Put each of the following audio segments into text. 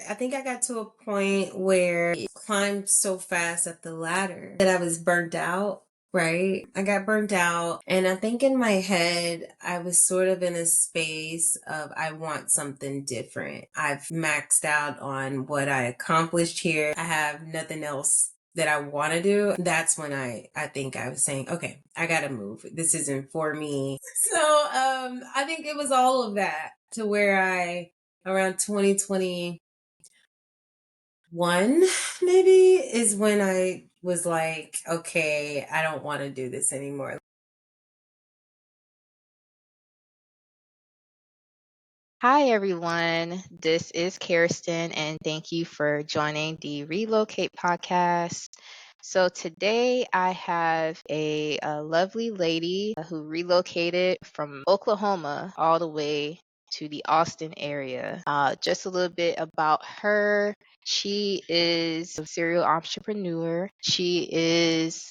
I think I got to a point where I climbed so fast up the ladder that I was burnt out. Right. I got burnt out. And I think in my head, I was sort of in a space of I want something different. I've maxed out on what I accomplished here. I have nothing else that I want to do. That's when I think I was saying, okay, I got to move. This isn't for me. So I think it was all of that to where around 2021 maybe is when I was like, okay, I don't want to do this anymore. Hi, everyone. This is Kirsten, and thank you for joining the Relocate Podcast. So, today I have a lovely lady who relocated from Oklahoma all the way to the Austin area. Just a little bit about her. She is a serial entrepreneur. She is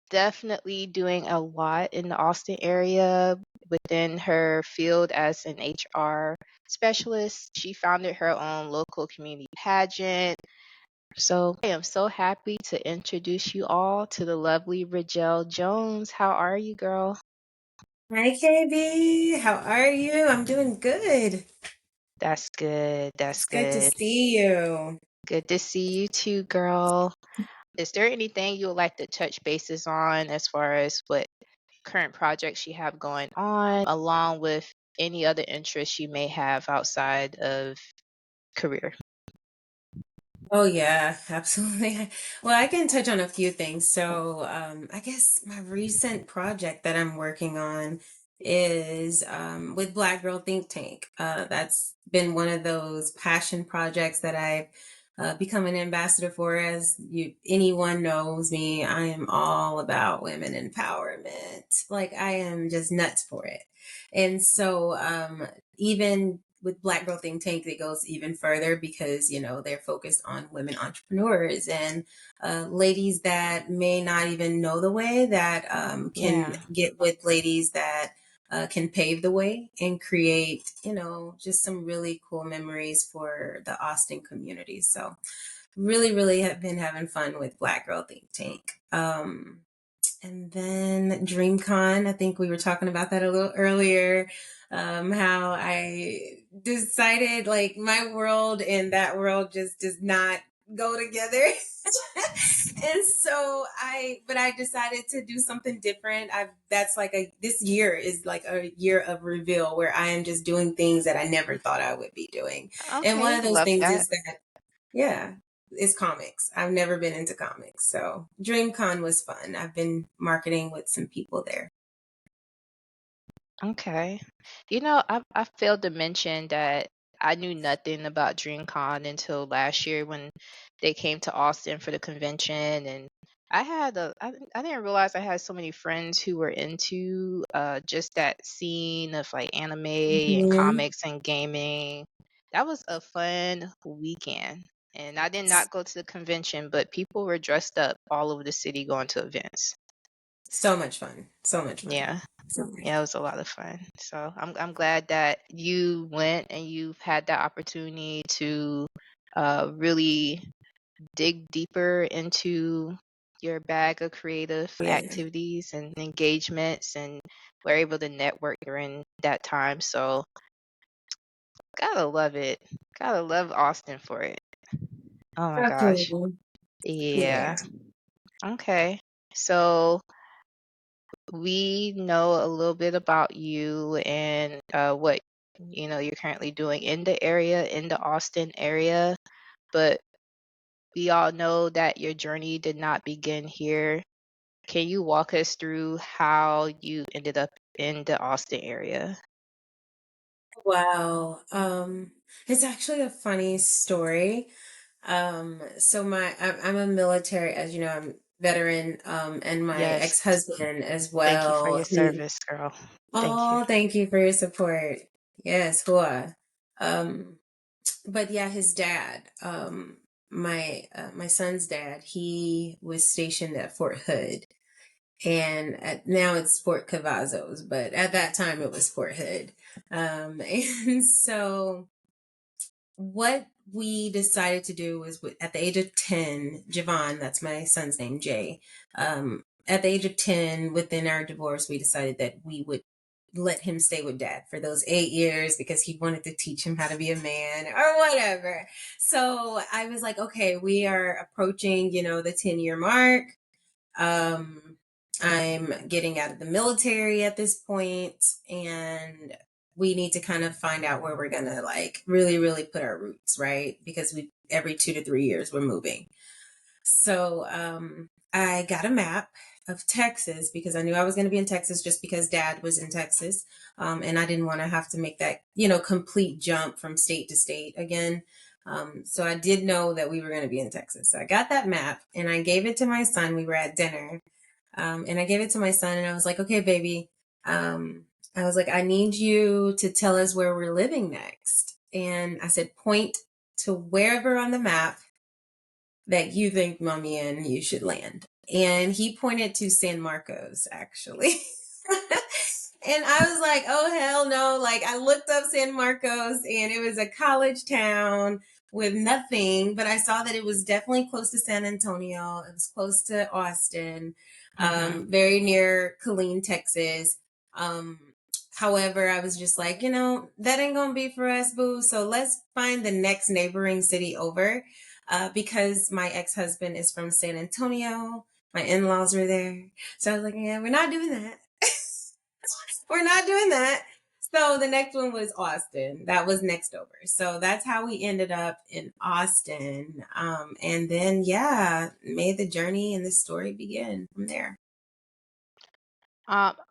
definitely doing a lot in the Austin area within her field as an HR specialist. She founded her own local community pageant. So I am so happy to introduce you all to the lovely Ridgell Jones. How are you, girl? Hi, KB. How are you? I'm doing good. That's good. That's It's good to good. see you. Good to see you too, girl. Is there anything you would like to touch bases on as far as what current projects you have going on, along with any other interests you may have outside of career? Oh yeah, absolutely. Well, I can touch on a few things. So, I guess my recent project that I'm working on is with Black Girl Think Tank. That's been one of those passion projects that I've become an ambassador for. As anyone knows me, I am all about women empowerment. Like I am just nuts for it. And so, even with Black Girl Think Tank, it goes even further because, they're focused on women entrepreneurs and ladies that may not even know the way that can Yeah. get with ladies that can pave the way and create, just some really cool memories for the Austin community. So really, really have been having fun with Black Girl Think Tank. And then DreamCon, I think we were talking about that a little earlier. How I decided like my world and that world just does not go together. And so but I decided to do something different. That's like this year is like a year of reveal where I am just doing things that I never thought I would be doing. And one Okay, of those love things that. is that, yeah, it's comics. I've never been into comics. So DreamCon was fun. I've been marketing with some people there. Okay. I failed to mention that I knew nothing about DreamCon until last year when they came to Austin for the convention, and I didn't realize I had so many friends who were into just that scene of like anime and Mhm. comics and gaming. That was a fun weekend. And I did not go to the convention, but people were dressed up all over the city going to events. So much fun. So much fun. Yeah. So much Yeah, it fun. was a lot of fun. So I'm glad that you went and you've had that opportunity to really dig deeper into your bag of creative Yeah. activities and engagements, and were able to network during that time. So gotta love it. Gotta love Austin for it. Oh my gosh. Absolutely. Yeah. Yeah. Okay. So we know a little bit about you and what you're currently doing in the area, in the Austin area, but we all know that your journey did not begin here. Can you walk us through how you ended up in the Austin area? Wow. It's actually a funny story. So I'm a military, as you know, I'm veteran, and my Yes. ex-husband as Thank you for well. your service, girl. Thank you. Oh, thank you for your support. Yes, Hua. Um, but yeah, his dad, my son's dad, he was stationed at Fort Hood, and now it's Fort Cavazos, but at that time it was Fort Hood. And so what we decided to do was at the age of 10, Javon, that's my son's name, Jay. At the age of 10, within our divorce, we decided that we would let him stay with dad for those 8 years because he wanted to teach him how to be a man or whatever. So I was like, okay, we are approaching, the 10-year mark. Um, I'm getting out of the military at this point, and we need to kind of find out where we're gonna like really, really put our roots, right? Because we every 2 to 3 years we're moving. So I got a map of Texas because I knew I was going to be in Texas just because dad was in Texas. And I didn't want to have to make that, complete jump from state to state again. So I did know that we were going to be in Texas. So I got that map and I gave it to my son. We were at dinner. And I gave it to my son and I was like, okay, baby. I was like, I need you to tell us where we're living next. And I said, point to wherever on the map that you think mommy and you should land. And he pointed to San Marcos, actually. And I was like, oh, hell no. Like, I looked up San Marcos and it was a college town with nothing, but I saw that it was definitely close to San Antonio. It was close to Austin, Mm-hmm. very near Killeen, Texas. Um, However, I was just like, that ain't gonna be for us, boo. So let's find the next neighboring city over. Because my ex-husband is from San Antonio. My in-laws were there. So I was like, yeah, we're not doing that. We're not doing that. So the next one was Austin. That was next over. So that's how we ended up in Austin. And then, yeah, made the journey and the story begin from there.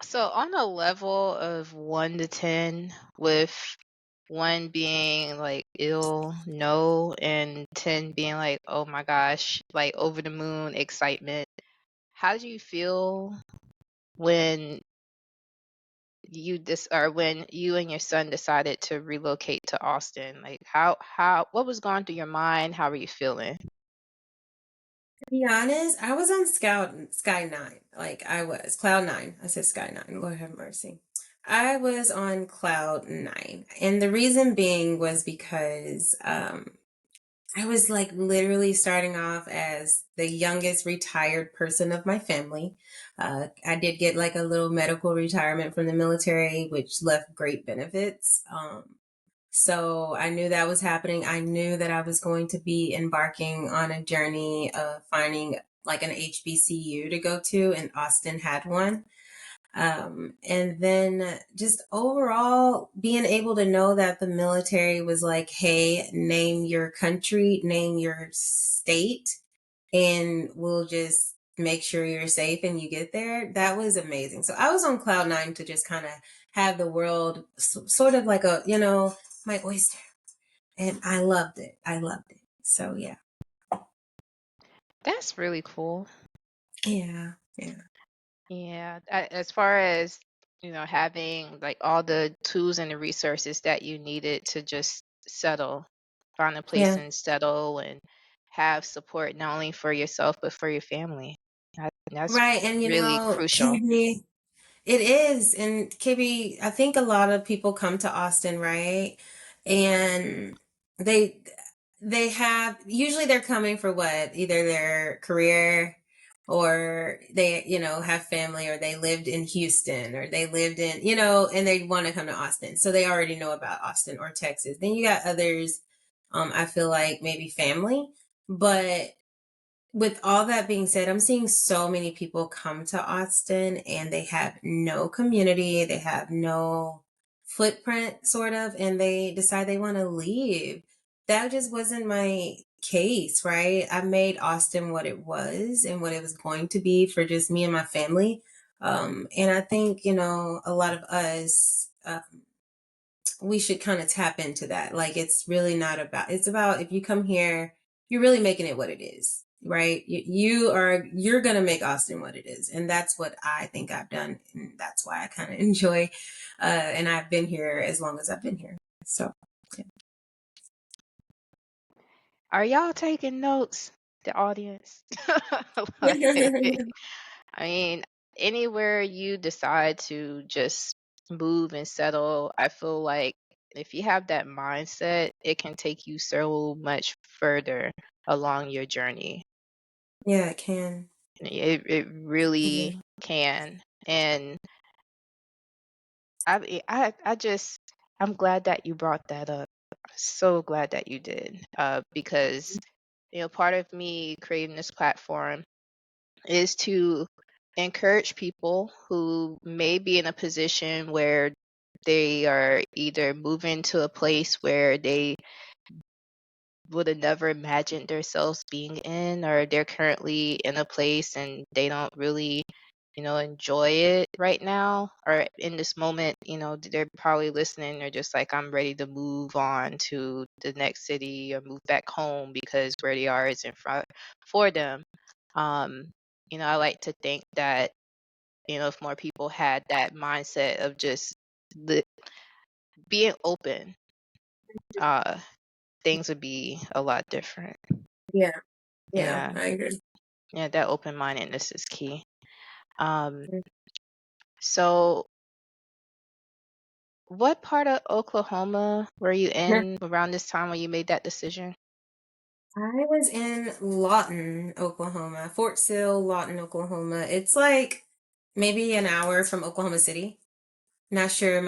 So on a level of 1 to 10, with 1 being like ill, no, and 10 being like, oh my gosh, like over the moon excitement, how did you feel when when you and your son decided to relocate to Austin? Like what was going through your mind? How were you feeling? To be honest, I was on Sky Nine. Like I was Cloud Nine. I said Sky Nine. Lord have mercy. I was on Cloud Nine, and the reason being was because I was like literally starting off as the youngest retired person of my family. I did get like a little medical retirement from the military, which left great benefits. So I knew that was happening. I knew that I was going to be embarking on a journey of finding like an HBCU to go to, and Austin had one. And then just overall being able to know that the military was like, hey, name your country, name your state, and we'll just make sure you're safe and you get there. That was amazing. So I was on cloud nine to just kind of have the world sort of like my oyster. And I loved it. I loved it. So yeah. That's really cool. Yeah. Yeah. Yeah, as far as having like all the tools and the resources that you needed to just settle, find a place Yeah. and settle, and have support not only for yourself but for your family. That's Right. And really crucial. KB, it is. And KB, I think a lot of people come to Austin, right? And they they have usually they're coming for what? Either their career or they, have family or they lived in Houston or they lived in, and they want to come to Austin. So they already know about Austin or Texas. Then you got others, I feel like maybe family, but with all that being said, I'm seeing so many people come to Austin and they have no community, they have no footprint, sort of, and they decide they want to leave. That just wasn't my case, right? I made Austin what it was and what it was going to be for just me and my family. And I think, a lot of us, we should kind of tap into that. Like it's really not about, it's about if you come here, you're really making it what it is, right? You're going to make Austin what it is. And that's what I think I've done. And that's why I kind of enjoy, and I've been here as long as I've been here. So, yeah. Are y'all taking notes, the audience? Like, I mean, anywhere you decide to just move and settle, I feel like if you have that mindset, it can take you so much further along your journey. Yeah, it can. It Yeah. really can. And I just I'm glad that you brought that up. So glad that you did. Because part of me creating this platform is to encourage people who may be in a position where they are either moving to a place where they would have never imagined themselves being in, or they're currently in a place and they don't really enjoy it right now, or in this moment. They're probably listening, they're just like, I'm ready to move on to the next city or move back home because where they are is in front for them. um I like to think that if more people had that mindset of just li- being open, uh things would be a lot different. Yeah. Yeah, Yeah. I agree. Yeah, that open-mindedness is key. um so what part of Oklahoma were you in around this time when you made that decision? I was in Lawton, Oklahoma. Fort Sill, Lawton, Oklahoma. It's like maybe an hour from Oklahoma City. Not sure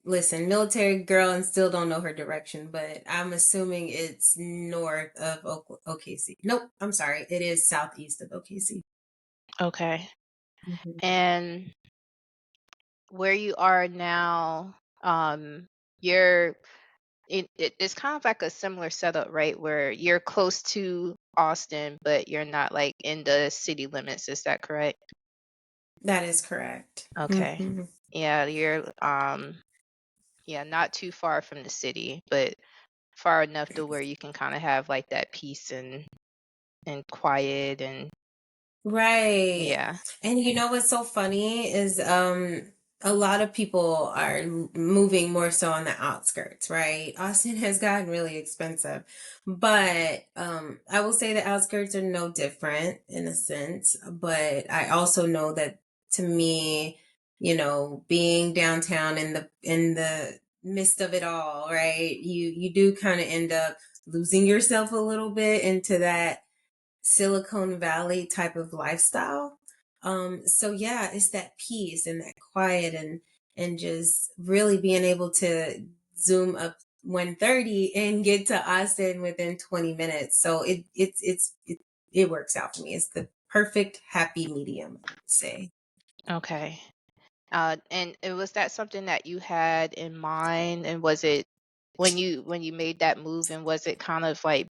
listen, military girl and still don't know her direction, but I'm assuming it's north of OKC. Nope, I'm sorry. It is southeast of OKC. Okay. Mhm. And where you are now, you're it's kind of like a similar setup, right? Where you're close to Austin, but you're not like in the city limits. Is that correct? That is correct. Okay. Hmm. Yeah, you're yeah, not too far from the city, but far enough to where you can kind of have like that peace and quiet and Right. yeah. And you know what's so funny is a lot of people are moving more so on the outskirts, right? Austin has gotten really expensive. But I will say the outskirts are no different in a sense, but I also know that to me, being downtown in the midst of it all, right? You do kind of end up losing yourself a little bit into that Silicon Valley type of lifestyle. So yeah, it's that peace and that quiet and just really being able to zoom up 130 and get to Austin within 20 minutes. So it works out for me. It's the perfect happy medium, I would say. Okay. And it was that something that you had in mind, and was it when you made that move, and was it kind of like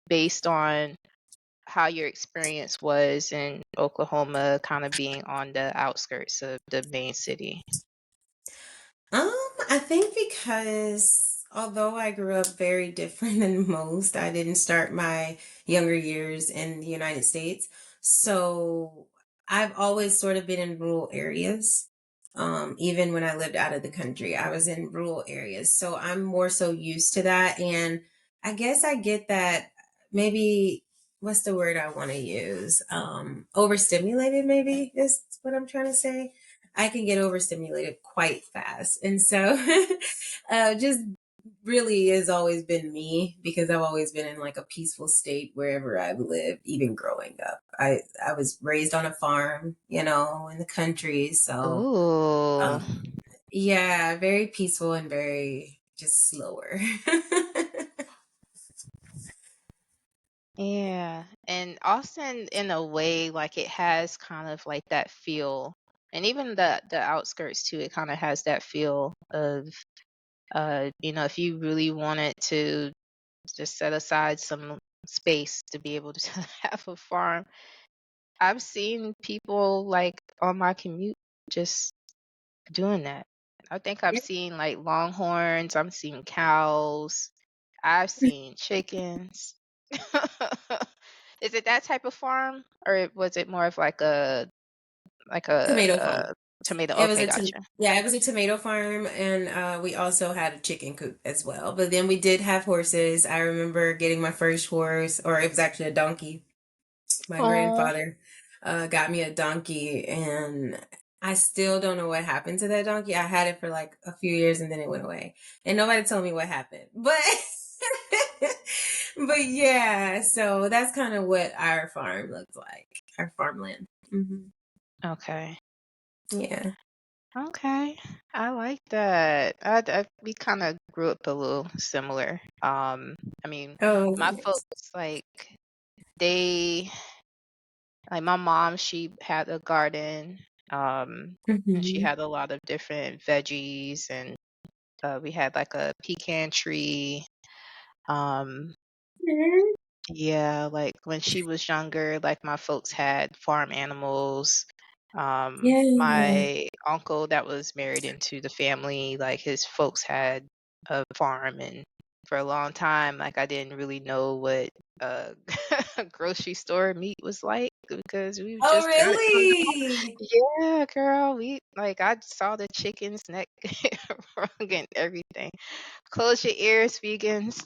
based on how your experience was in Oklahoma, kind of being on the outskirts of the main city? I think because although I grew up very different than most, I didn't start my younger years in the United States. So I've always sort of been in rural areas. Even when I lived out of the country, I was in rural areas. So I'm more so used to that. And I guess I get that maybe, what's the word I want to use? Overstimulated, maybe is what I'm trying to say. I can get overstimulated quite fast. And so just really has always been me because I've always been in like a peaceful state wherever I've lived, even growing up. I was raised on a farm, in the country. So Ooh. um yeah, very peaceful and very just slower. Yeah. And Austin, in a way, like it has kind of like that feel, and even the outskirts too, it kind of has that feel of if you really wanted to just set aside some space to be able to have a farm. I've seen people like on my commute just doing that. I think I've seen like longhorns, I've seen cows, I've seen chickens. Is it that type of farm, or was it more of like a Tomato farm. tomato? It was Okay, a gotcha. yeah, it was a tomato farm, and we also had a chicken coop as well. But then we did have horses. I remember getting my first horse, or it was actually a donkey. My Oh, grandfather got me a donkey, and I still don't know what happened to that donkey. I had it for like a few years and then it went away. And nobody told me what happened. But but yeah, so that's kind of what our farm looks like. Our farmland. Okay. Yeah. Okay. I like that. We kind of grew up a little similar. I mean, Oh, my nice. folks they like my mom, she had a garden. And she Mhm. had a lot of different veggies, and we had like a pecan tree. Um, Mhm. yeah, like when she was younger, like my folks had farm animals. Yeah. My uncle that was married into the family, like his folks had a farm, and for a long time, like I didn't really know what uh grocery store meat was like because we Oh, just got it from the farm. really? Yeah, girl, we like I saw the chicken's neck wrong and everything. Close your ears, vegans.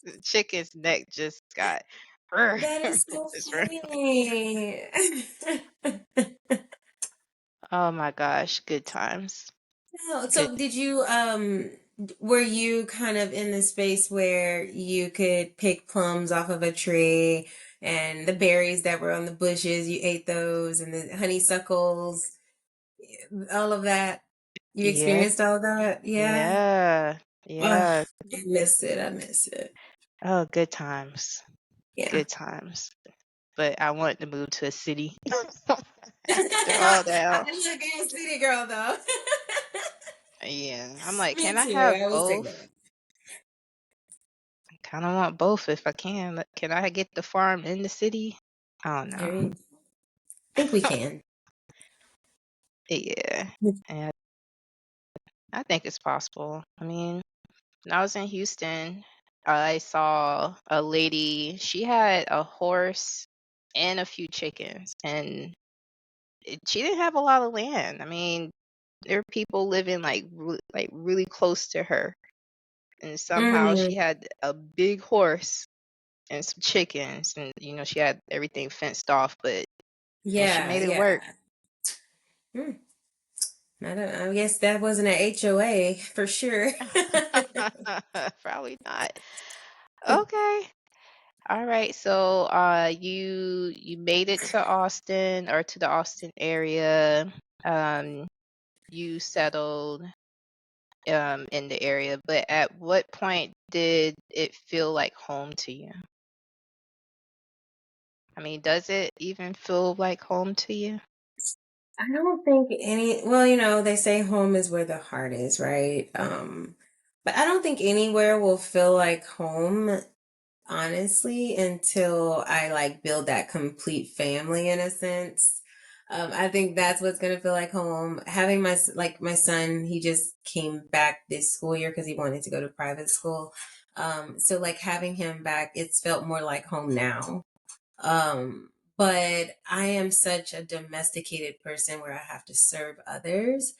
The chicken's neck just got That is so just right. funny. Oh my gosh, good times. No, Good. so did you were you kind of in the space where you could pick plums off of a tree and the berries that were on the bushes, you ate those and the honeysuckles, all of that? You Yeah, experienced all of that? Yeah. yeah, Ugh, yeah. I miss it. I miss it. Oh, good times. Yeah. Good times. But I wanted to move to a city after all I that. look a city girl though. Yeah, I'm like, Me can I too. have I was take both? that. I kind of want both if I can. Can I get the farm in the city? I don't There know. you think we can. Yeah, and I think it's possible. I mean, when I was in Houston, I saw a lady. She had a horse and a few chickens, and she didn't have a lot of land. I mean, there were people living like really close to her, and somehow she Mm, had a big horse and some chickens, and she had everything fenced off, but she yeah, made it work. yeah. Hmm. I guess that wasn't an HOA for sure. Probably not. Okay. All right. So you made it to Austin or to the Austin area. Um you settled in the area, but at what point did it feel like home to you? I mean, does it even feel like home to you? I don't think well, they say home is where the heart is, right? But I don't think anywhere will feel like home, honestly, until I like build that complete family in a sense. I think that's what's gonna feel like home. Having my son, he just came back this school year because he wanted to go to private school. So like having him back, it's felt more like home now. But I am such a domesticated person where I have to serve others.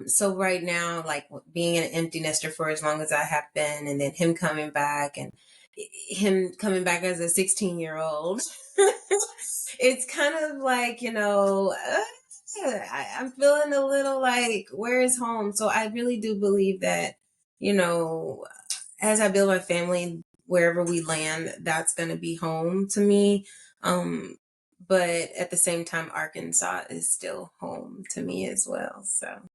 So right now, like being an empty nester for as long as I have been, and then him coming back and him coming back as a 16-year-old, it's kind of like, I'm feeling a little like, where is home? So I really do believe that, you know, as I build my family, wherever we land, that's going to be home to me. Um, but at the same time, Arkansas is still home to me as well. So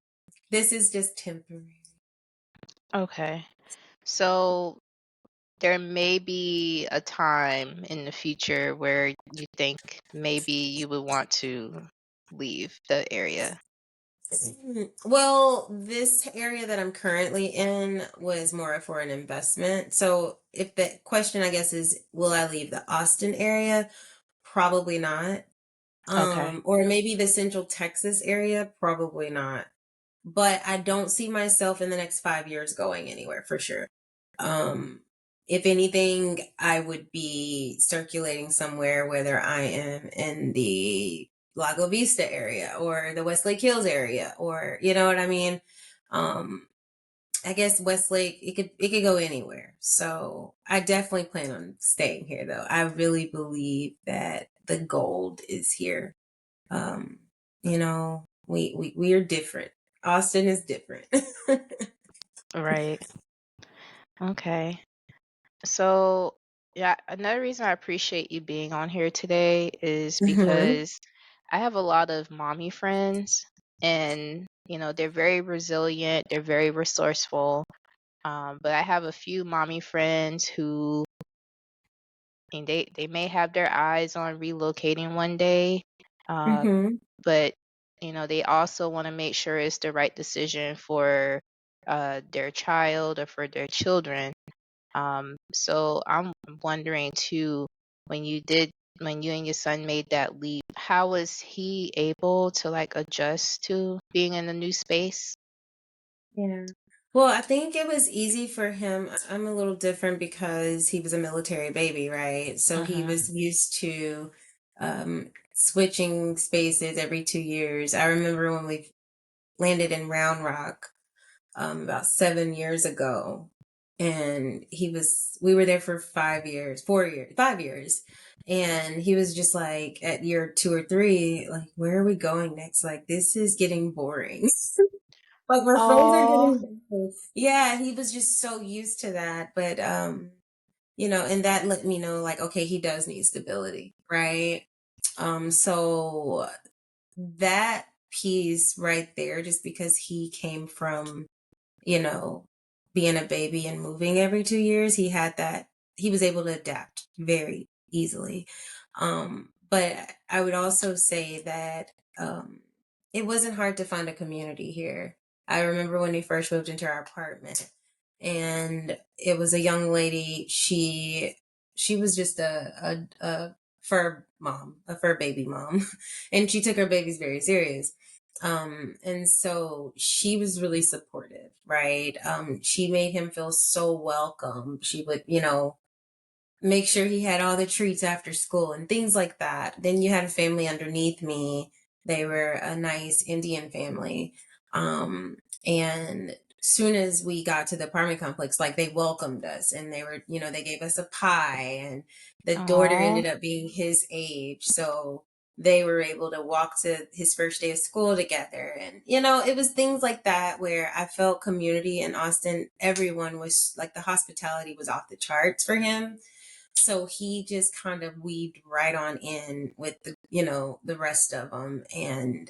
this is just temporary. Okay. So there may be a time in the future where you think maybe you would want to leave the area. Well, this area that I'm currently in was more for an investment. So if the question, I guess, is will I leave the Austin area? Probably not. Okay. Or maybe the Central Texas area? Probably not. But I don't see myself in the next 5 years going anywhere for sure. Um, if anything, I would be circulating somewhere, whether I am in the Lago Vista area or the Westlake Hills area, or you know what I mean. Um, I guess Westlake, it could go anywhere. So I definitely plan on staying here, though. I really believe that the gold is here. Um, we are different. Austin is different. Right. Okay. So, yeah, another reason I appreciate you being on here today is Hmm. because I have a lot of mommy friends, and they're very resilient, they're very resourceful. But I have a few mommy friends who, and they may have their eyes on relocating one day, uh, Hmm. but they also want to make sure it's the right decision for their child or for their children. So I'm wondering too, when you did, when you and your son made that leap, how was he able to like adjust to being in a new space? Yeah. Well, I think it was easy for him. I'm a little different because he was a military baby, right? So he Mm-hmm. was used to switching spaces every 2 years. I remember when we landed in Round Rock about 7 years ago, and we were there for 5 years, 4 years, 5 years. And he was just like at year 2 or 3, like, where are we going next? Like, this is getting boring. Like my friends are Oh, getting better. Yeah, he was just so used to that. But and that let me know like, okay, he does need stability, right? So that piece right there, just because he came from, you know, being a baby and moving every 2 years, he was able to adapt very easily. But I would also say that it wasn't hard to find a community here. I remember when we first moved into our apartment, and it was a young lady. She was just a fur mom, a fur baby mom, and she took her babies very serious. And so she was really supportive, right? She made him feel so welcome. She would, make sure he had all the treats after school and things like that. Then you had a family underneath me. They were a nice Indian family. And soon as we got to the apartment complex, like they welcomed us, and they gave us a pie, and the daughter oh, ended up being his age. So they were able to walk to his first day of school together. And, it was things like that where I felt community in Austin. Everyone was like, the hospitality was off the charts for him, so he just kind of weaved right on in with the rest of them. And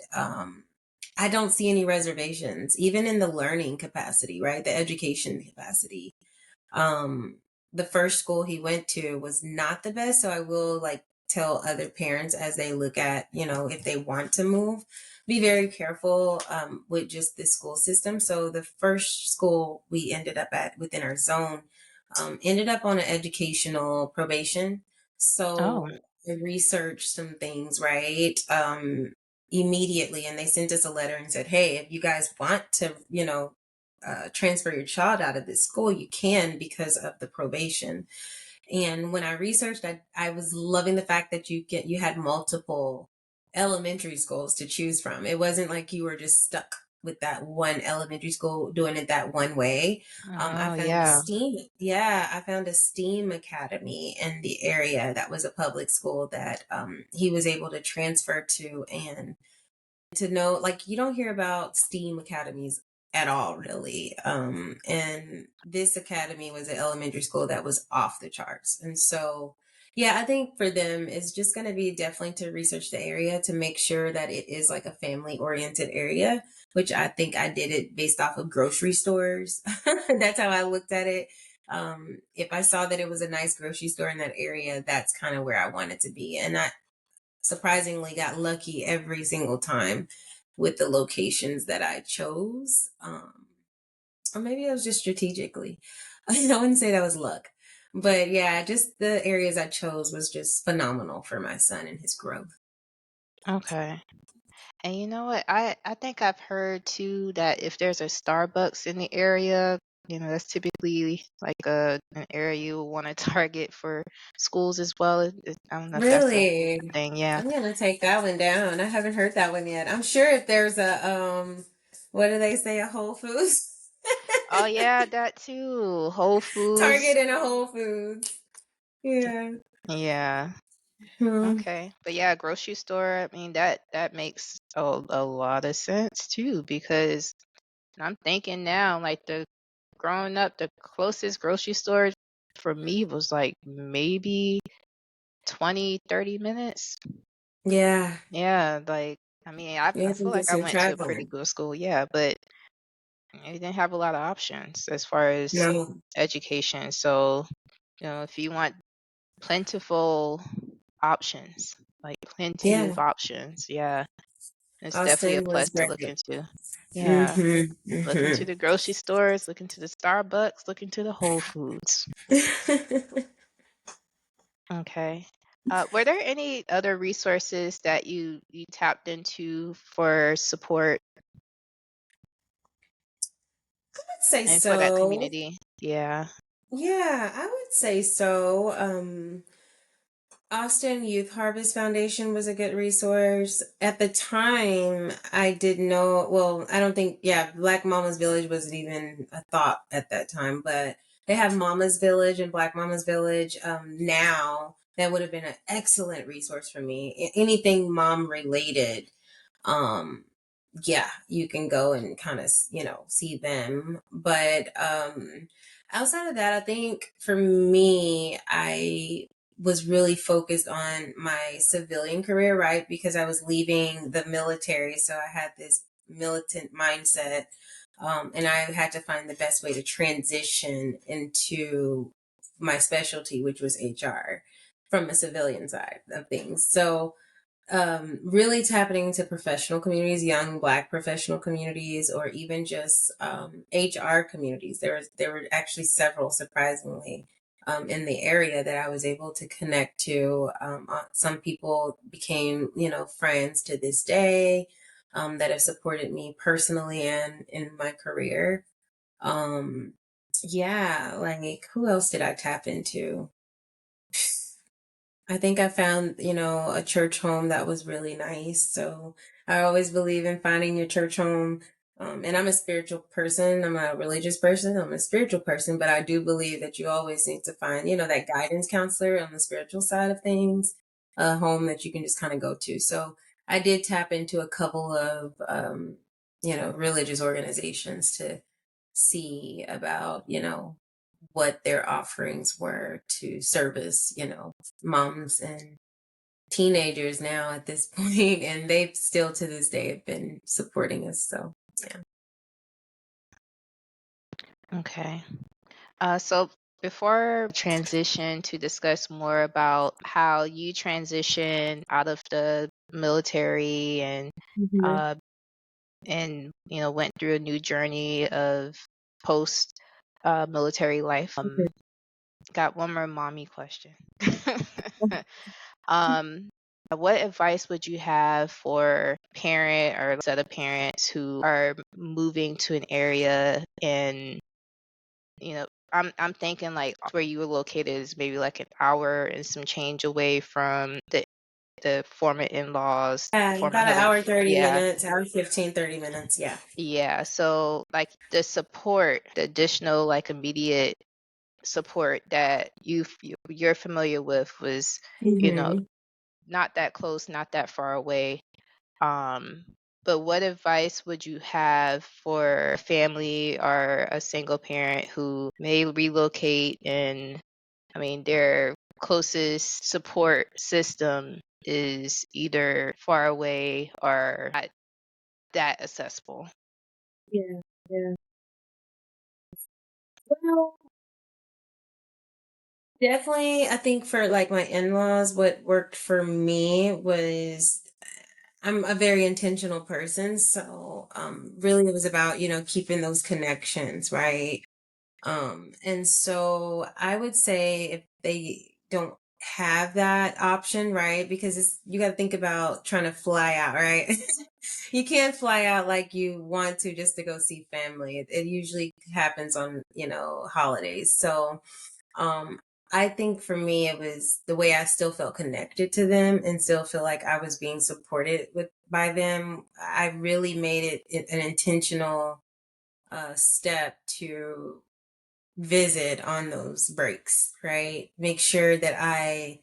I don't see any reservations, even in the learning capacity, right? The education capacity. um the first school he went to was not the best, so I will like tell other parents as they look at, if they want to move, be very careful with just the school system. So the first school we ended up at within our zone ended up on an educational probation. oh, So I researched some things, right? Immediately, and they sent us a letter and said, hey, if you guys want to, transfer your child out of this school, you can, because of the probation. And when I researched, I was loving the fact that you had multiple elementary schools to choose from. It wasn't like you were just stuck with that one elementary school doing it that one way. I oh, found a yeah. STEAM, yeah, I found a STEAM academy in the area that was a public school that he was able to transfer to. And to know, like, you don't hear about STEAM academies at all, really. And this academy was an elementary school that was off the charts. And so, yeah, I think for them, it's just going to be definitely to research the area to make sure that it is like a family oriented area, which I think I did it based off of grocery stores. That's how I looked at it. If I saw that it was a nice grocery store in that area, that's kind of where I wanted to be. And I surprisingly got lucky every single time with the locations that I chose. Or maybe it was just strategically. I wouldn't say that was luck. But yeah, just the areas I chose was just phenomenal for my son and his growth. Okay. And you know what? I think I've heard too that if there's a Starbucks in the area, that's typically like an area you want to target for schools as well. I don't know if that's a Really? thing. Yeah. I'm gonna take that one down. I haven't heard that one yet. I'm sure if there's a what do they say, a Whole Foods? Oh yeah, that too. Whole Foods. Target and a Whole Foods. Yeah. Yeah. Hmm. Okay. But yeah, grocery store, I mean that makes a lot of sense too, because I'm thinking now, like the growing up, the closest grocery store for me was like maybe 20, 30 minutes. Yeah. Yeah, like I mean, You I have to feel do like I some went to a pretty traveling. good school, yeah, but it didn't have a lot of options as far as No. education. So, if you want plentiful options, like plenty Yeah. of options, yeah, it's definitely a Austin plus was to look great. into. Yeah. Mm-hmm. Look into Mm-hmm. the grocery stores, look into the Starbucks, look into the Whole Foods. Okay. Were there any other resources that you tapped into for support I'd say and for that so. community? Yeah. Yeah, I would say so. Austin Youth Harvest Foundation was a good resource. At the time, I didn't know, well, I don't think, yeah, Black Mama's Village wasn't even a thought at that time, but they have Mama's Village and Black Mama's Village. Now, that would have been an excellent resource for me. Anything mom related. Um, yeah, you can go and kind of, see them. But outside of that, I think for me, I was really focused on my civilian career, right? Because I was leaving the military. So I had this militant mindset. And I had to find the best way to transition into my specialty, which was HR from a civilian side of things. So really tapping into professional communities, young Black professional communities, or even just HR communities. There were actually several, surprisingly, in the area that I was able to connect to. Some people became, friends to this day, that have supported me personally and in my career. Um, yeah, like who else did I tap into? I think I found, a church home that was really nice. So I always believe in finding your church home. And I'm a spiritual person. I'm not a religious person. I'm a spiritual person, but I do believe that you always need to find, that guidance counselor on the spiritual side of things, a home that you can just kind of go to. So I did tap into a couple of, religious organizations to see about, what their offerings were to service, moms and teenagers now at this point, and they've still to this day have been supporting us. So yeah. Okay. So before transition to discuss more about how you transition out of the military Hmm. uh, and went through a new journey of post military life. Got one more mommy question. um, what advice would you have for parent or set of parents who are moving to an area and I'm thinking like where you were located is maybe like an hour and some change away from the former in-laws, Yeah, former about an husband. hour, 30 Yeah. minutes, hour 15, 30 minutes. Yeah. Yeah. So like the support, the additional like immediate support that you're familiar with was, you know, Hmm. not that close, not that far away. Um, but what advice would you have for a family or a single parent who may relocate and I mean their closest support system is either far away or not that accessible? Yeah. Yeah. Well, definitely, I think for like my in-laws, what worked for me was I'm a very intentional person. So really it was about, keeping those connections, right? And so I would say if they don't have that option, right? Because you got to think about trying to fly out, right? You can't fly out like you want to just to go see family. It usually happens on, holidays. So, um, I think for me, it was the way I still felt connected to them and still feel like I was being supported by them. I really made it an intentional step to visit on those breaks, right? Make sure that I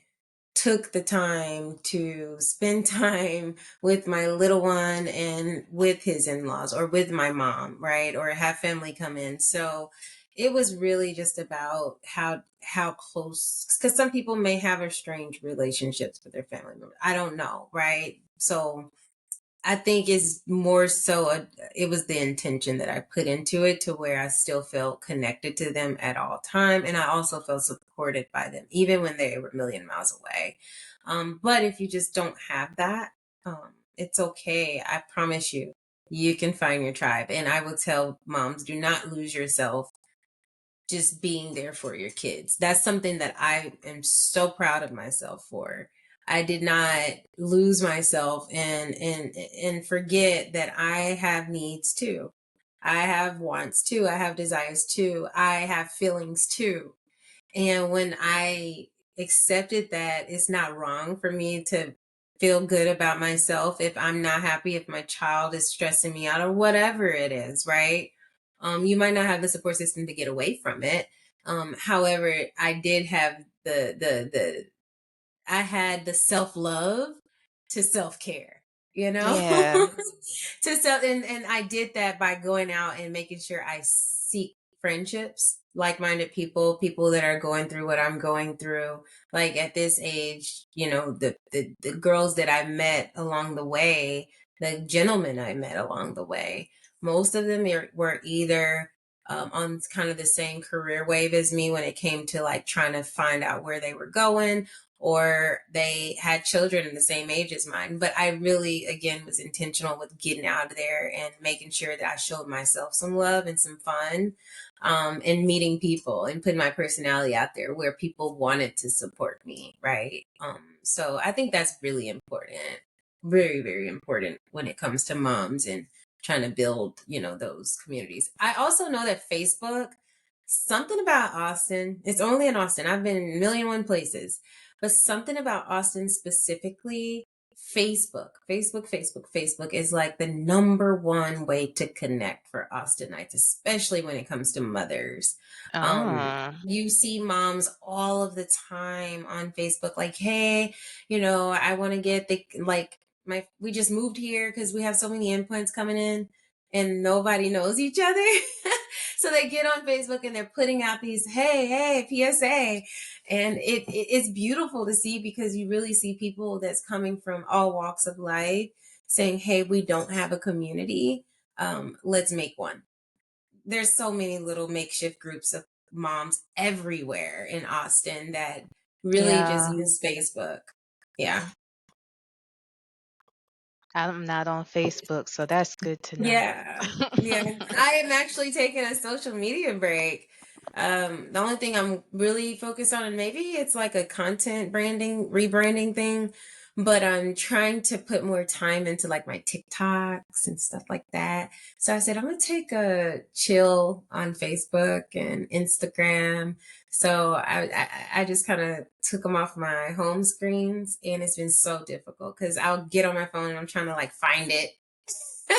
took the time to spend time with my little one and with his in-laws or with my mom, right? Or have family come in. So it was really just about how close, because some people may have a strange relationships with their family members. I don't know, right? So I think it's more so it was the intention that I put into it to where I still felt connected to them at all time, and I also felt supported by them even when they were a million miles away. But if you just don't have that, it's okay. I promise you, you can find your tribe. And I will tell moms, do not lose yourself just being there for your kids. That's something that I am so proud of myself for. I did not lose myself and forget that I have needs too. I have wants too. I have desires too. I have feelings too. And when I accepted that it's not wrong for me to feel good about myself if I'm not happy, if my child is stressing me out or whatever it is, right? You might not have the support system to get away from it. However, I did have the I had the self-love to self-care, you know? Yeah. To self and I did that by going out and making sure I seek friendships, like-minded people, people that are going through what I'm going through. Like at this age, you know, the girls that I met along the way, the gentlemen I met along the way, most of them were either on kind of the same career wave as me when it came to like trying to find out where they were going, or they had children in the same age as mine. But I really, again, was intentional with getting out of there and making sure that I showed myself some love and some fun, and meeting people and putting my personality out there where people wanted to support me, right? So I think that's really important, very, very important when it comes to moms and trying to build, you know, those communities. I also know that Facebook, something about Austin, it's only in Austin. I've been in a million and one places, but something about Austin specifically, Facebook is like the number one way to connect for Austinites, especially when it comes to mothers. Oh. You see moms all of the time on Facebook, like, hey, you know, I want to get the, like, we just moved here because we have so many implants coming in and nobody knows each other. So they get on Facebook and they're putting out these, hey, PSA. And it's beautiful to see because you really see people that's coming from all walks of life saying, hey, we don't have a community. Let's make one. There's so many little makeshift groups of moms everywhere in Austin that really just Yeah. use Facebook. Yeah. I'm not on Facebook, so that's good to know. Yeah. Yeah. I am actually taking a social media break. The only thing I'm really focused on, and maybe it's like a content branding, rebranding thing, but I'm trying to put more time into like my TikToks and stuff like that. So I said, I'm gonna take a chill on Facebook and Instagram. So I just kind of took them off my home screens, and it's been so difficult because I'll get on my phone and I'm trying to like find it. I'm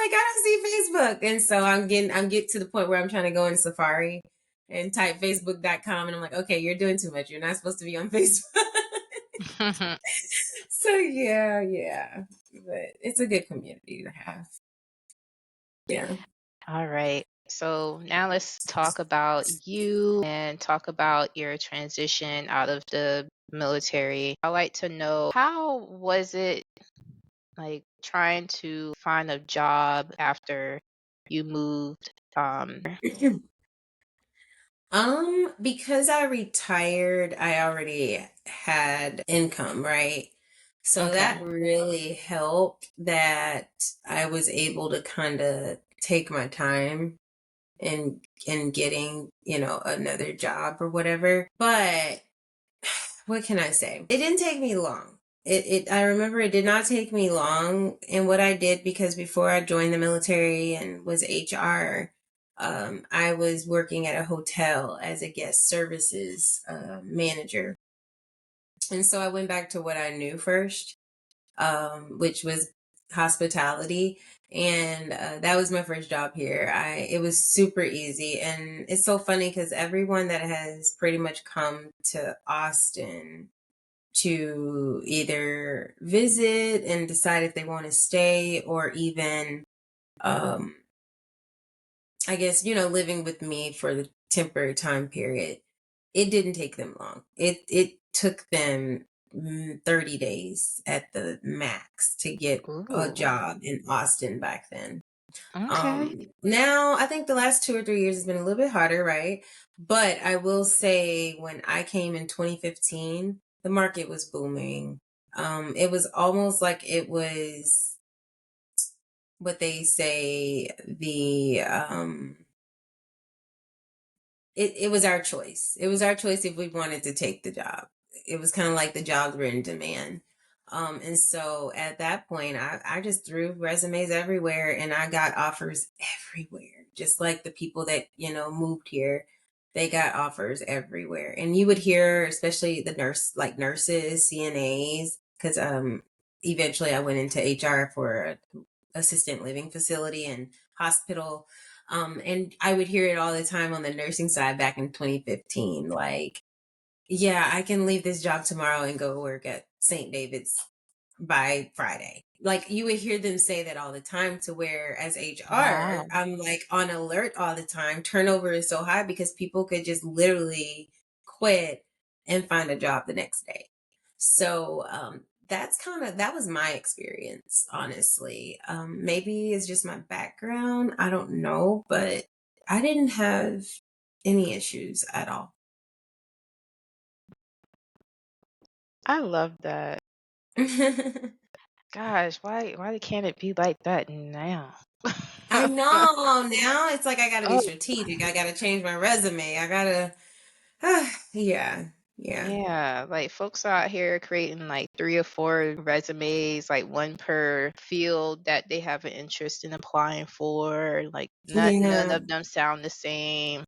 like, I don't see Facebook. And so I'm getting to the point where I'm trying to go into Safari and type facebook.com, and I'm like, okay, you're doing too much. You're not supposed to be on Facebook. So yeah. But it's a good community to have. Yeah. All right. So now let's talk about you and talk about your transition out of the military. I like to know, how was it like trying to find a job after you moved? Because I retired, I already had income, right? So Okay. that really helped that I was able to kind of take my time in getting, you know, another job or whatever. But what can I say? It didn't take me long. I remember it did not take me long in what I did, because before I joined the military and was HR, I was working at a hotel as a guest services manager. And so I went back to what I knew first, which was hospitality. And that was my first job here. It was super easy. And it's so funny because everyone that has pretty much come to Austin to either visit and decide if they want to stay, or even, um, I guess, living with me for the temporary time period. It didn't take them long. It took them 30 days at the max to get a Ooh. job in Austin back then. Okay. Now I think the last 2 or 3 years has been a little bit harder, right? But I will say when I came in 2015, the market was booming. It was almost like it was what they say, it was our choice. It was our choice if we wanted to take the job. It was kind of like the jobs were in demand. And so at that point, I just threw resumes everywhere and I got offers everywhere. Just like the people that, moved here, they got offers everywhere. And you would hear, especially the nurses, CNAs, because eventually I went into HR for a assistant living facility and hospital. And I would hear it all the time on the nursing side back in 2015. Like, yeah, I can leave this job tomorrow and go work at St. David's by Friday. Like, you would hear them say that all the time, to where as HR, Wow. I'm like on alert all the time. Turnover is so high because people could just literally quit and find a job the next day. So that was my experience, honestly. Maybe it's just my background. I don't know, but I didn't have any issues at all. I love that. Gosh, why can't it be like that now? I know. Now it's like I got to be Oh, strategic. I got to change my resume. I got to, yeah, yeah. yeah, like folks out here creating like 3 or 4 resumes, like one per field that they have an interest in applying for. Like none Yeah. of them sound the same.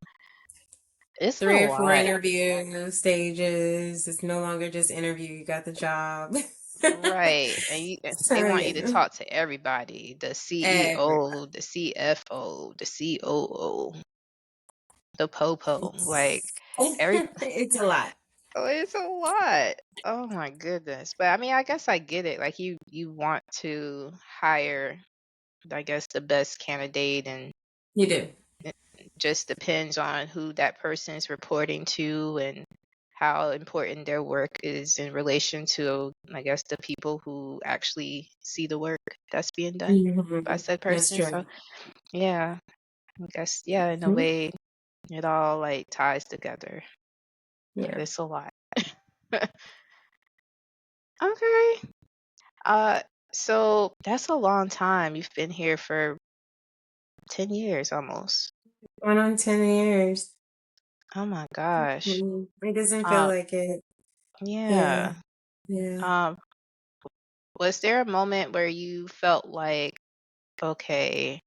It's a 3 or 4 lot. interview stages. It's no longer just interview. You got the job. Right. They So, want you to yeah. talk to everybody, the Everybody. CEO, the CFO, the COO, the popo. Like It's, every it's a lot. oh, it's a lot. Oh my goodness. But I mean, I guess I get it. Like you want to hire, I guess, the best candidate, and You do. it just depends on who that person is reporting to and how important their work is in relation to, I guess, the people who actually see the work that's being done by Mhm. said That's person. So true. yeah, I guess yeah, in a Mhm. way, it all like ties together, but Yeah. it's a lot. Okay. Uh, so that's a long time. You've been here for 10 years almost. Going on 10 years. Oh my gosh. It doesn't feel Um, like it. Yeah. yeah. Yeah. Um, was there a moment where you felt like, okay,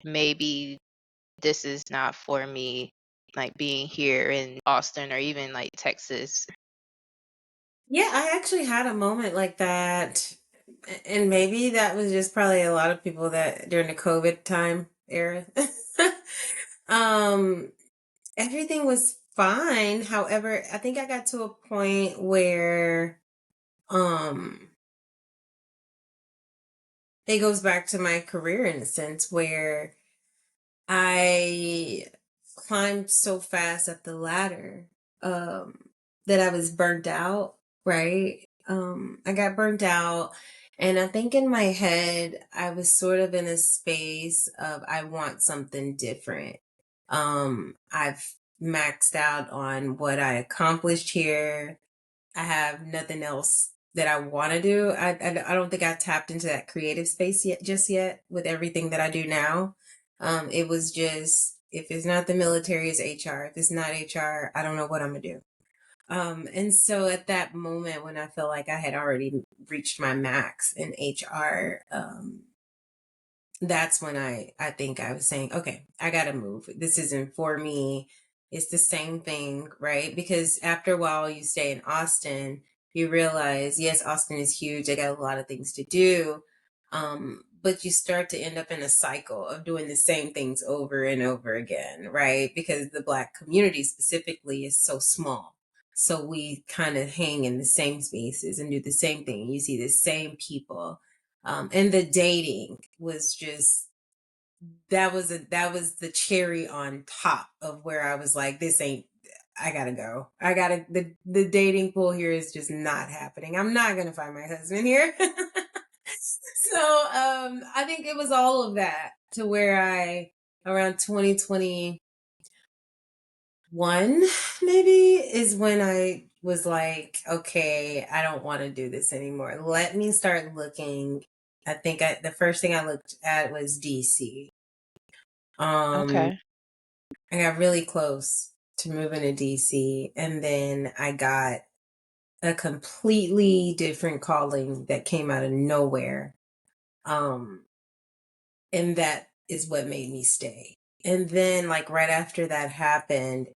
maybe this is not for me, like being here in Austin or even like Texas? Yeah, I actually had a moment like that. And maybe that was just probably a lot of people that during the COVID time era. um, Everything was fine. However, I think I got to a point where um it goes back to my career in a sense, where I climbed so fast up the ladder, um, that I was burnt out, right? I got burnt out. And I think in my head, I was sort of in a space of, I want something different. I've maxed out on what I accomplished here. I have nothing else that I want to do. I don't think I tapped into that creative space yet, just yet, with everything that I do now. It was just, if it's not the military, it's HR. If it's not HR, I don't know what I'm gonna do. And so at that moment when I felt like I had already reached my max in HR, that's when I think I was saying, okay, I gotta move. This isn't for me. It's the same thing, right? Because after a while you stay in Austin, you realize, yes, Austin is huge. I got a lot of things to do. But you start to end up in a cycle of doing the same things over and over again, right? Because the Black community specifically is so small. So we kind of hang in the same spaces and do the same thing. You see the same people. And the dating was just that was the cherry on top of where I was like, this ain't I gotta go. I gotta the dating pool here is just not happening. I'm not gonna find my husband here. So I think it was all of that to where I around 2021 maybe is when I was like, okay, I don't want to do this anymore. Let me start looking. I think the first thing I looked at was DC. Um, Okay. I got really close to moving to DC, and then I got a completely different calling that came out of nowhere. Um, and that is what made me stay. And then, like, right after that happened,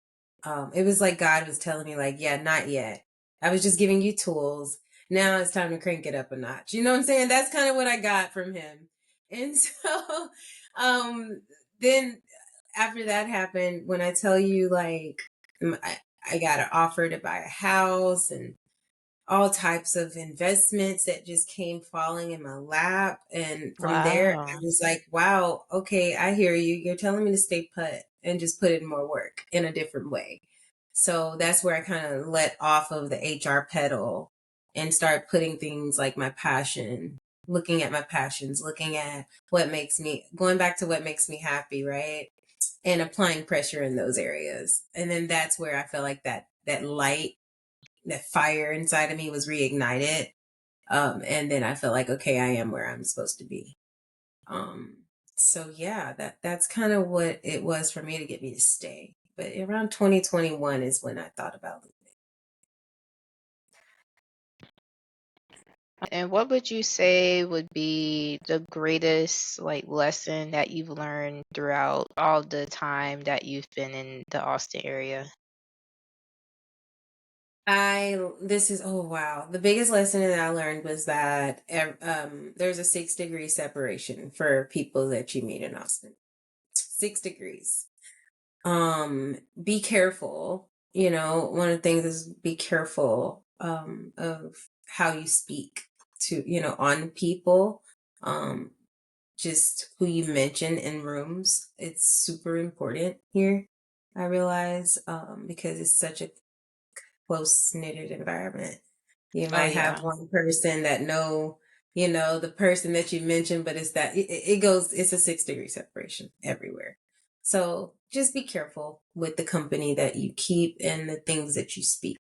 it was like God was telling me, like, yeah, not yet. I was just giving you tools. Now it's time to crank it up a notch. You know what I'm saying? That's kind of what I got from him. And so, um, then after that happened, when I tell you, like, I got an offer to buy a house and all types of investments that just came falling in my lap. And from there, I Wow. was like, wow, okay, I hear you. You're telling me to stay put and just put in more work in a different way. So that's where I kind of let off of the HR pedal and start putting things like my passion, looking at my passions, looking at what makes me, going back to what makes me happy, right? And applying pressure in those areas. And then that's where I feel like that light, that fire inside of me was reignited. And then I felt like, okay, I am where I'm supposed to be. Um, so yeah, that's kind of what it was for me to get me to stay. But around 2021 is when I thought about it. And what would you say would be the greatest like lesson that you've learned throughout all the time that you've been in the Austin area? This is, oh wow. The biggest lesson that I learned was that there's a 6 degree separation for people that you meet in Austin. 6 degrees. Be careful. You know, one of the things is be careful of how you speak to, on people. Um, just who you mention in rooms. It's super important here. I realize because it's such a close knitted environment. You Oh might have yeah. one person that know, the person that you mentioned, but it's that it goes, it's a 6 degree separation everywhere. So just be careful with the company that you keep and the things that you speak.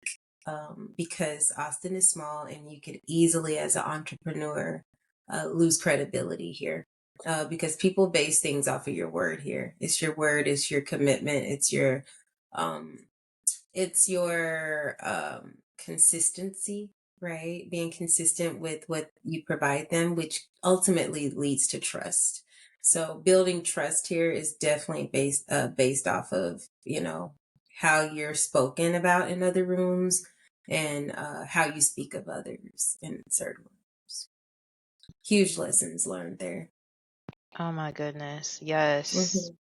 Because Austin is small and you could easily, as an entrepreneur, lose credibility here. Because people base things off of your word here. It's your word, it's your commitment, um, it's your consistency, right? Being consistent with what you provide them, which ultimately leads to trust. So building trust here is definitely based off of, how you're spoken about in other rooms and how you speak of others in certain rooms. Huge lessons learned there. Oh my goodness. Yes. Hmm.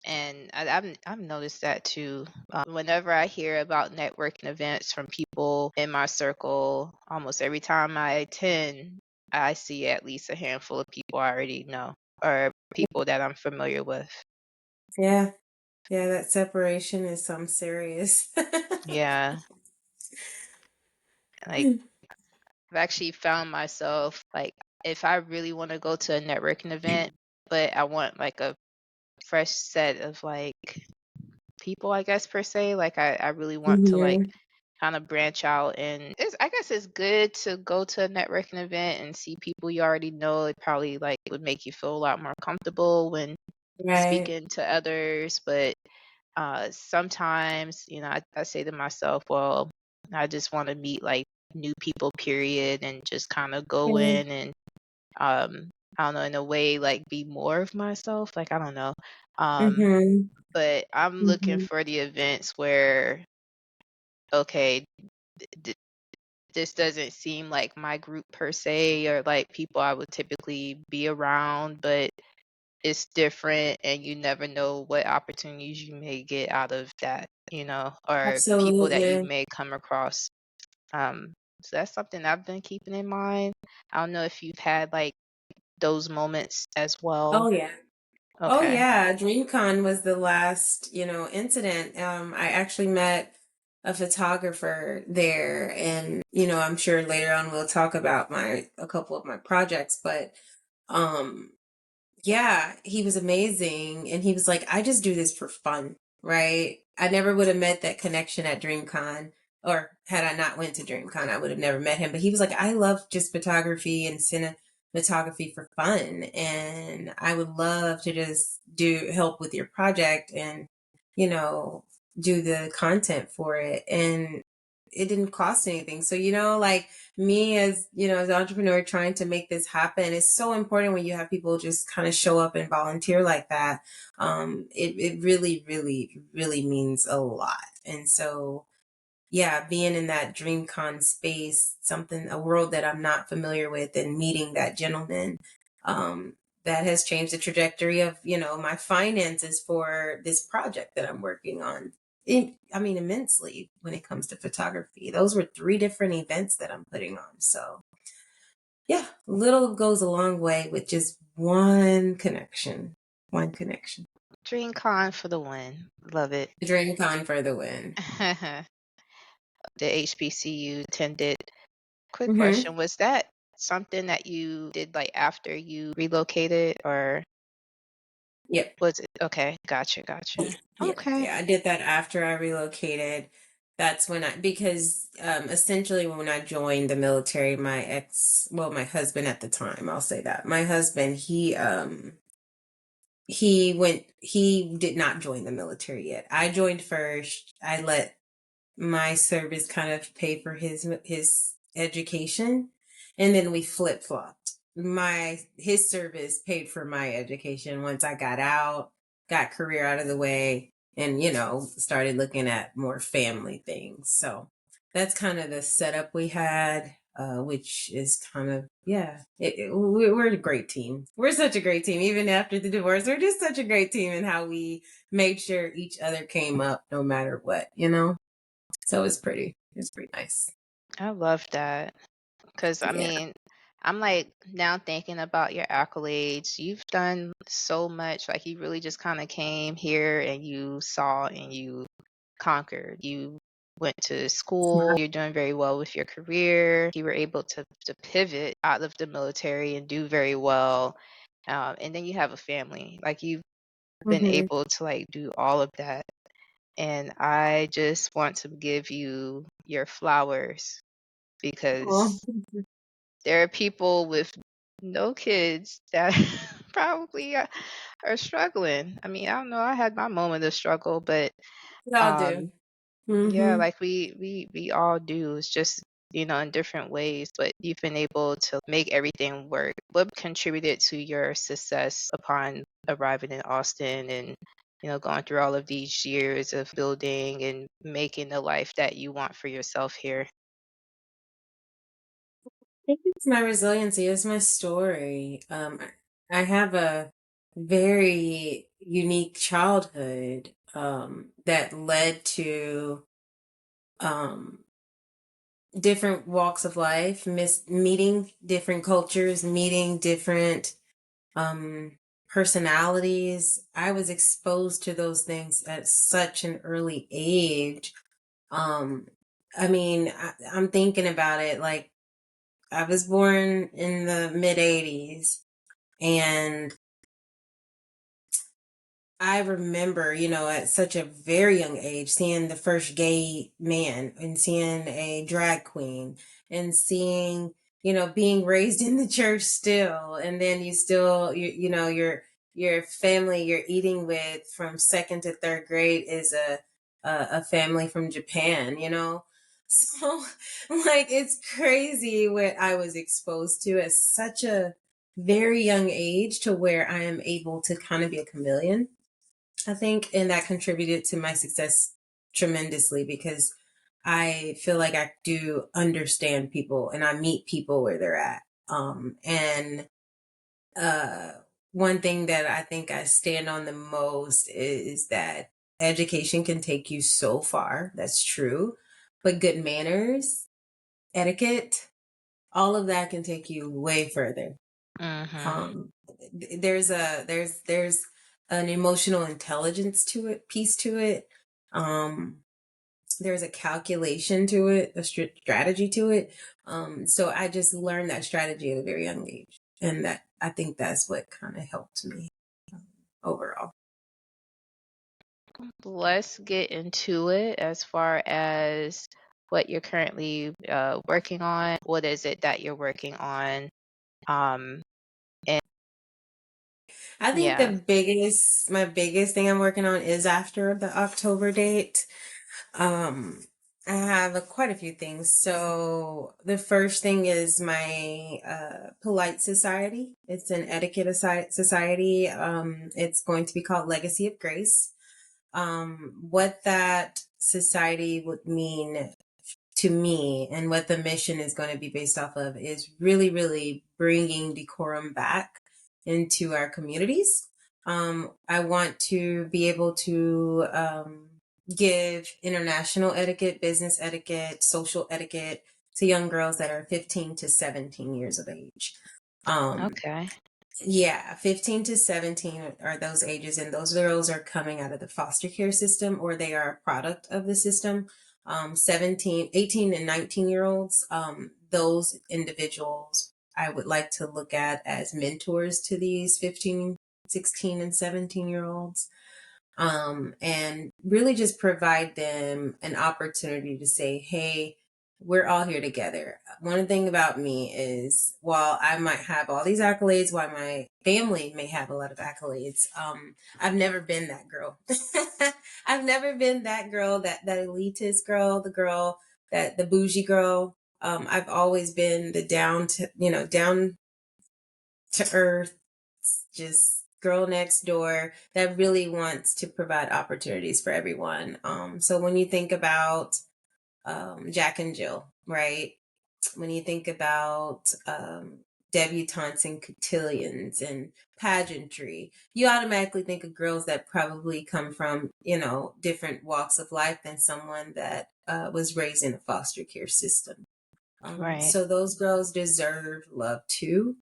And I've noticed that too. Whenever I hear about networking events from people in my circle, almost every time I attend, I see at least a handful of people I already know or people that I'm familiar with. Yeah, yeah, that separation is something serious. Yeah, like I've actually found myself like if I really want to go to a networking event, but I want like a fresh set of like people, I guess per se, like I really want to like Hmm. kind of branch out and I guess it's good to go to a networking event and see people you already know. It probably like would make you feel a lot more comfortable when Right. speaking to others, but sometimes, I say to myself, well, I just want to meet like new people, period, and just kind of go in and I don't know, in a way like be more of myself. Like I don't know. Um, Mm-hmm. but I'm looking Mm-hmm. for the events where okay, th- this doesn't seem like my group per se or like people I would typically be around, but it's different and you never know what opportunities you may get out of that, or people that you Absolutely. may come across. Um, so that's something I've been keeping in mind. I don't know if you've had like those moments as well. Oh yeah. Oh Okay. yeah, DreamCon was the last, incident. I actually met a photographer there, and I'm sure later on we'll talk about my a couple of my projects, but um yeah, he was amazing. And he was like, I just do this for fun, right? I never would have met that connection at DreamCon, or had I not went to DreamCon, I would have never met him. But he was like, I love just photography and cinematography for fun. And I would love to just do help with your project and, you know, do the content for it. And it didn't cost anything. So, like me as, as an entrepreneur trying to make this happen, it's so important when you have people just kind of show up and volunteer like that. It really, really, really means a lot. And so, yeah, being in that DreamCon space, a world that I'm not familiar with, and meeting that gentleman, um, that has changed the trajectory of, my finances for this project that I'm working on. I mean, immensely when it comes to photography. Those were 3 different events that I'm putting on. So, yeah, little goes a long way with just one connection. One connection. DreamCon for the win. Love it. DreamCon for the win. The HBCU attended. Quick Hmm. question, was that something that you did like after you relocated or Yep. was it okay, gotcha. Yeah, Okay. yeah, I did that after I relocated. That's when because essentially when I joined the military, my husband at the time, I'll say that. My husband, he did not join the military yet. I joined first. I let my service kind of pay for his education, and then we flip-flopped. My His service paid for my education once I got out, got career out of the way, and started looking at more family things. So that's kind of the setup we had, which is kind of, yeah, we're a great team. We're such a great team. Even after the divorce, we're just such a great team in how we made sure each other came up no matter what. So it's pretty nice. I love that. 'Cause I Yeah. mean, I'm like now thinking about your accolades. You've done so much. Like you really just kind of came here and you saw and you conquered. You went to school. You're doing very well with your career. You were able to pivot out of the military and do very well. And then you have a family. Like you've been Mm-hmm. able to like do all of that. And I just want to give you your flowers Oh, because there are people with no kids that probably are struggling. I mean, I don't know. I had my moment of struggle, but we all do. um, yeah, Mm-hmm. like we all do. It's just in different ways. But you've been able to make everything work. What contributed to your success upon arriving in Austin and going through all of these years of building and making the life that you want for yourself here? I think it's my resiliency. It's my story. I have a very unique childhood, that led to um, different walks of life, meeting different cultures, meeting different um, personalities. I was exposed to those things at such an early age. Um, I mean, I'm thinking about it like I was born in the mid 80s, and I remember, at such a very young age, seeing the first gay man and seeing a drag queen and seeing, being raised in the church still. And then your family you're eating with from second to third grade is a family from Japan. So, like, it's crazy what I was exposed to at such a very young age to where I am able to kind of be a chameleon, I think, and that contributed to my success tremendously because I feel like I do understand people and I meet people where they're at. And uh, one thing that I think I stand on the most is that education can take you so far. That's true. But good manners, etiquette, all of that can take you way further. Mm-hmm. There's an emotional intelligence to it, piece to it. Um, there's a calculation to it, a strategy to it. So I just learned that strategy at a very young age, and that I think that's what kind of helped me overall. Let's get into it as far as what you're currently working on. What is it that you're working on? Um, and I think yeah, my biggest thing I'm working on is after the October date. Um, I have quite a few things. So the first thing is my polite society. It's an etiquette society. It's going to be called Legacy of Grace. What that society would mean to me and what the mission is going to be based off of is really, really bringing decorum back into our communities. I want to be able to give international etiquette, business etiquette, social etiquette to young girls that are 15 to 17 years of age. Um, okay, yeah, 15 to 17 are those ages, and those girls are coming out of the foster care system or they are a product of the system. 17, 18, and 19-year olds, those individuals I would like to look at as mentors to these 15, 16, and 17-year olds, and really just provide them an opportunity to say, hey, we're all here together. One thing about me is while I might have all these accolades, while my family may have a lot of accolades, I've never been that girl. I've never been that girl, that elitist girl, the girl, that the bougie girl. I've always been the down to earth, just girl next door that really wants to provide opportunities for everyone. So when you think about Jack and Jill, right? When you think about debutantes and cotillions and pageantry, you automatically think of girls that probably come from, different walks of life than someone that was raised in a foster care system. right. So those girls deserve love too.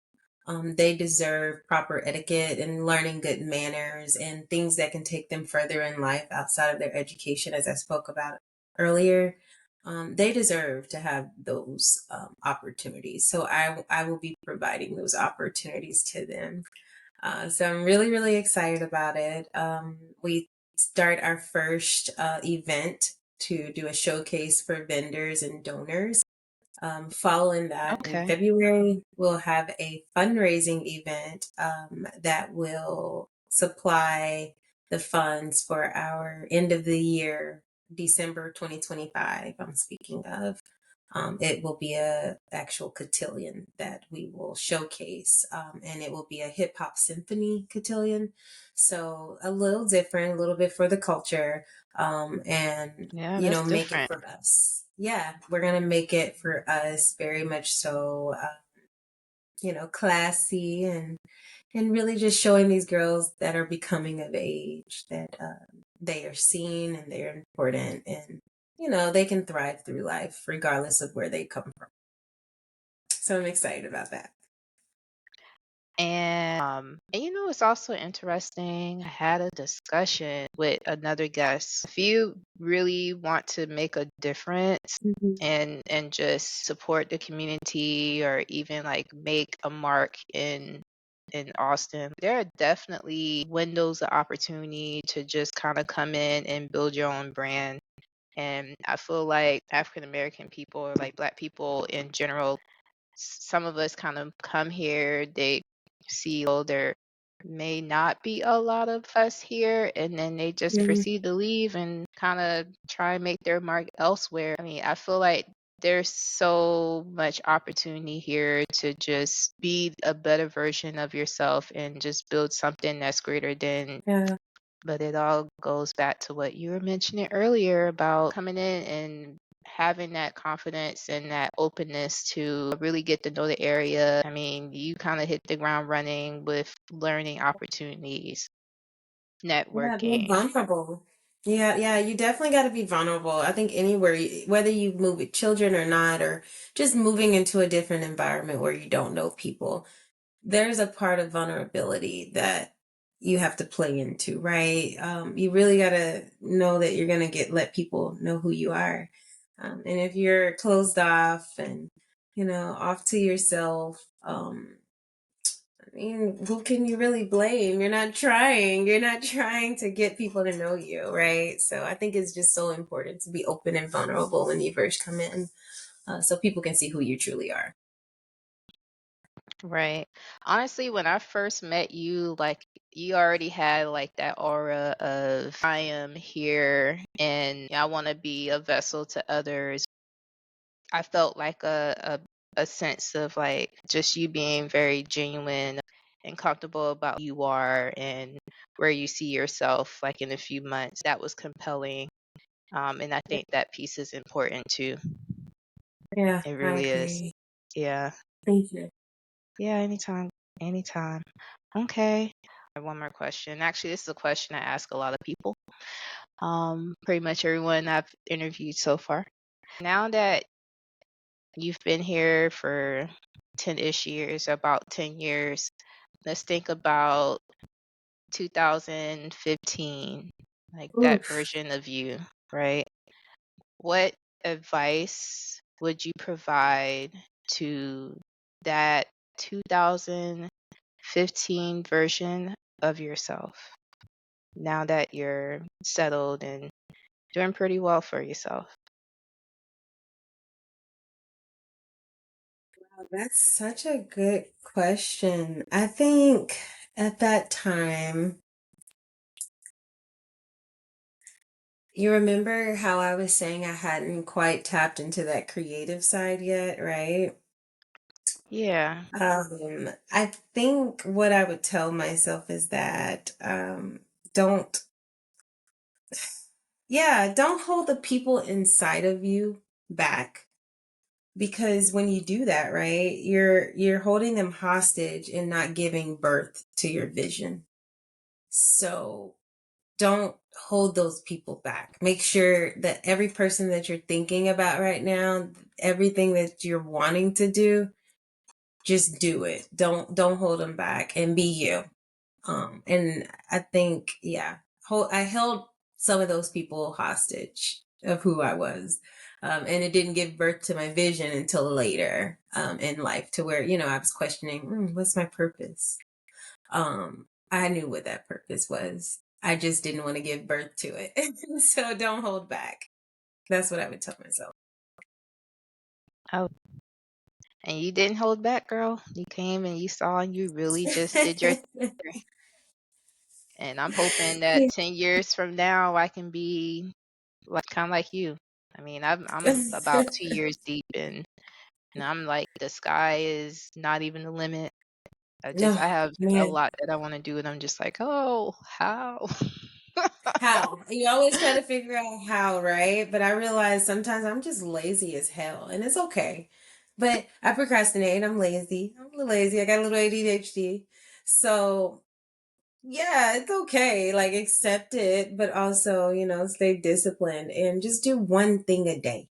They deserve proper etiquette and learning good manners and things that can take them further in life outside of their education, as I spoke about earlier. They deserve to have those opportunities. So I will be providing those opportunities to them. So I'm really, really excited about it. We start our first event to do a showcase for vendors and donors. Following that, in Okay, February, we'll have a fundraising event that will supply the funds for our end of the year, December 2025. I'm speaking of. It will be a actual cotillion that we will showcase, and it will be a hip hop symphony cotillion. So a little different, a little bit for the culture, and yeah, that's make it different. for us. Yeah, we're gonna make it for us, very much so, classy, and really just showing these girls that are becoming of age that they are seen and they're important, and they can thrive through life regardless of where they come from. So I'm excited about that. And it's also interesting. I had a discussion with another guest. If you really want to make a difference Mhm. and just support the community or even like make a mark in Austin, there are definitely windows of opportunity to just kind of come in and build your own brand. And I feel like African American people or like Black people in general, some of us kind of come here, they see, oh, there may not be a lot of us here, and then they just Mhm. proceed to leave and kind of try and make their mark elsewhere. I mean, I feel like there's so much opportunity here to just be a better version of yourself and just build something that's greater than. Yeah. But it all goes back to what you were mentioning earlier about coming in and having that confidence and that openness to really get to know the area. I mean, you kind of hit the ground running with learning opportunities, Yeah, being networking. vulnerable. Yeah, yeah, you definitely got to be vulnerable. I think anywhere, whether you move with children or not, or just moving into a different environment where you don't know people, there's a part of vulnerability that you have to play into, right? You really got to know that you're going to let people know who you are. And if you're closed off and, off to yourself, I mean, who can you really blame? You're not trying. You're not trying to get people to know you, right? So I think it's just so important to be open and vulnerable when you first come in, so people can see who you truly are. Right. Honestly, when I first met you, like you already had like that aura of I am here and I want to be a vessel to others. I felt like a sense of like just you being very genuine and comfortable about who you are and where you see yourself like in a few months. That was compelling. And I think that piece is important too. Yeah, It I really is. agree. Yeah. Thank you. Yeah, anytime. Anytime. Okay. I have one more question. Actually, this is a question I ask a lot of people. Pretty much everyone I've interviewed so far. Now that you've been here for 10-ish years, about 10 years, let's think about 2015, like that Oof. version of you, right? What advice would you provide to that 2015 version of yourself now that you're settled and doing pretty well for yourself? That's such a good question. I think at that time, you remember how I was saying I hadn't quite tapped into that creative side yet, right? Yeah. I think what I would tell myself is that don't, yeah, don't hold the people inside of you back, because when you do that, right, you're holding them hostage and not giving birth to your vision. So don't hold those people back. Make sure that every person that you're thinking about right now, everything that you're wanting to do, just do it. Don't hold them back and be you. And I think, yeah, I held some of those people hostage of who I was. And it didn't give birth to my vision until later in life, to where, I was questioning, what's my purpose? I knew what that purpose was. I just didn't want to give birth to it. So don't hold back. That's what I would tell myself. Oh, and you didn't hold back, girl. You came and you saw and you really just did your thing. And I'm hoping that 10 years from now I can be like kind of like you. I mean, I'm about 2 years deep and I'm like the sky is not even the limit. No, I have a man. lot that I want to do and I'm just like, "Oh, how?" How? You always try to figure out how, right? But I realize sometimes I'm just lazy as hell, and it's okay. But I procrastinate. I'm lazy. I'm a little lazy. I got a little ADHD. So, yeah, it's okay. Like, accept it, but also, stay disciplined and just do one thing a day.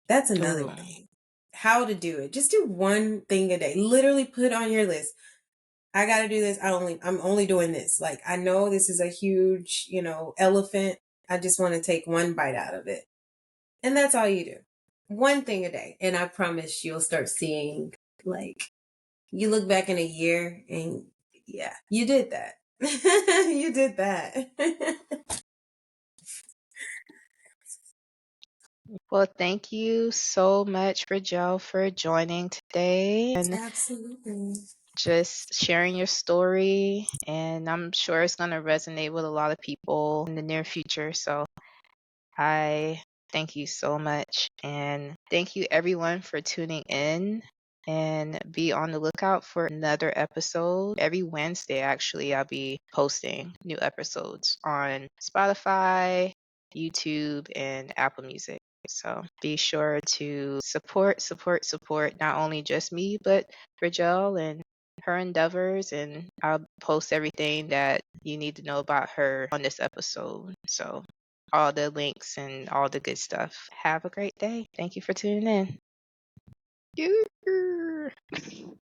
That's another Ooh. thing. How to do it. Just do one thing a day. Literally put on your list. I got to do this. I'm only doing this. Like, I know this is a huge, elephant. I just want to take one bite out of it. And that's all you do. One thing a day. And I promise you'll start seeing, like, you look back in a year and yeah, you did that. You did that. Well, thank you so much, Ridgell, for joining today and Absolutely. just sharing your story. And I'm sure it's going to resonate with a lot of people in the near future. So I thank you so much. And thank you, everyone, for tuning in. And be on the lookout for another episode. Every Wednesday, actually, I'll be posting new episodes on Spotify, YouTube, and Apple Music. So be sure to support not only just me, but Ridgell and her endeavors. And I'll post everything that you need to know about her on this episode. So all the links and all the good stuff. Have a great day. Thank you for tuning in.